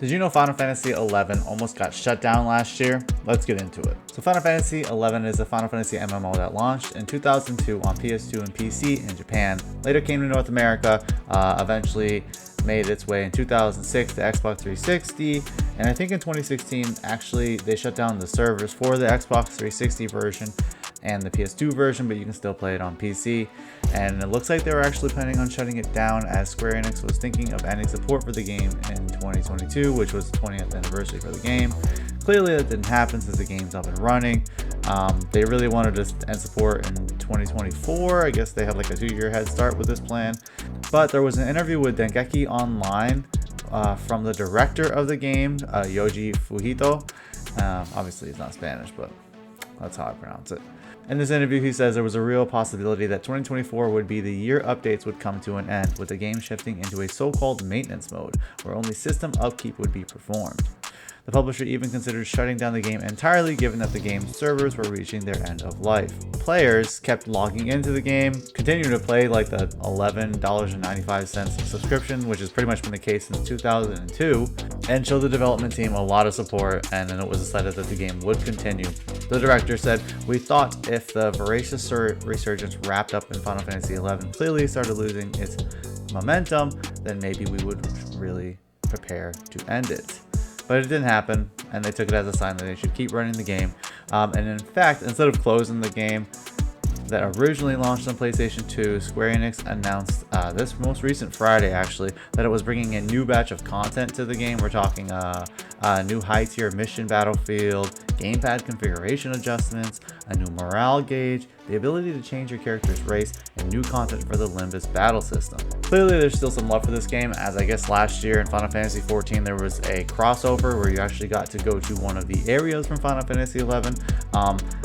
Did you know Final Fantasy XI almost got shut down last year? Let's get into it. So Final Fantasy XI is a Final Fantasy MMO that launched in 2002 on PS2 and PC in Japan, later came to North America, eventually made its way in 2006 to Xbox 360, and I think in 2016 actually they shut down the servers for the Xbox 360 version and the PS2 version, but you can still play it on PC. And it looks like they were actually planning on shutting it down, as Square Enix was thinking of ending support for the game in 2022, which was the 20th anniversary for the game. Clearly that didn't happen since the game's up and running. They really wanted to end support in 2024. I guess they had like a 2-year head start with this plan. But there was an interview with Dengeki Online from the director of the game, Yoji Fujito. Obviously he's not Spanish, but that's how I pronounce it. In this interview, he says there was a real possibility that 2024 would be the year updates would come to an end, with the game shifting into a so-called maintenance mode, where only system upkeep would be performed. The publisher even considered shutting down the game entirely, given that the game's servers were reaching their end of life. Players kept logging into the game, continuing to play like the $11.95 subscription, which has pretty much been the case since 2002, and showed the development team a lot of support, and then it was decided that the game would continue. The director said, "We thought if the voracious resurgence wrapped up in Final Fantasy XI clearly started losing its momentum, then maybe we would really prepare to end it." But it didn't happen, and they took it as a sign that they should keep running the game. And in fact, instead of closing the game that originally launched on PlayStation 2, Square Enix announced this most recent Friday, actually, that it was bringing a new batch of content to the game. We're talking a new high-tier mission battlefield, gamepad configuration adjustments, a new morale gauge, the ability to change your character's race, and new content for the Limbus battle system. Clearly, there's still some love for this game, as I guess last year in Final Fantasy XIV there was a crossover where you actually got to go to one of the areas from Final Fantasy XI.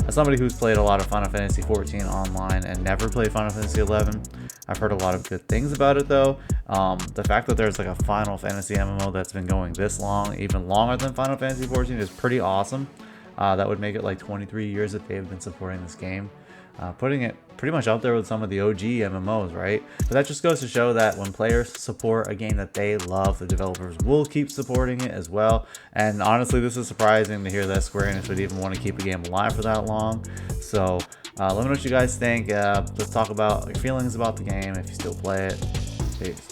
As somebody who's played a lot of Final Fantasy XIV online and never played Final Fantasy XI, I've heard a lot of good things about it though. The fact that there's like a Final Fantasy MMO that's been going this long, even longer than Final Fantasy XIV, is pretty awesome. That would make it like 23 years that they've been supporting this game. Putting it pretty much out there with some of the OG MMOs, right? But that just goes to show that when players support a game that they love, the developers will keep supporting it as well. And honestly, this is surprising to hear that Square Enix would even want to keep a game alive for that long. So let me know what you guys think. Let's talk about your feelings about the game if you still play it. Peace.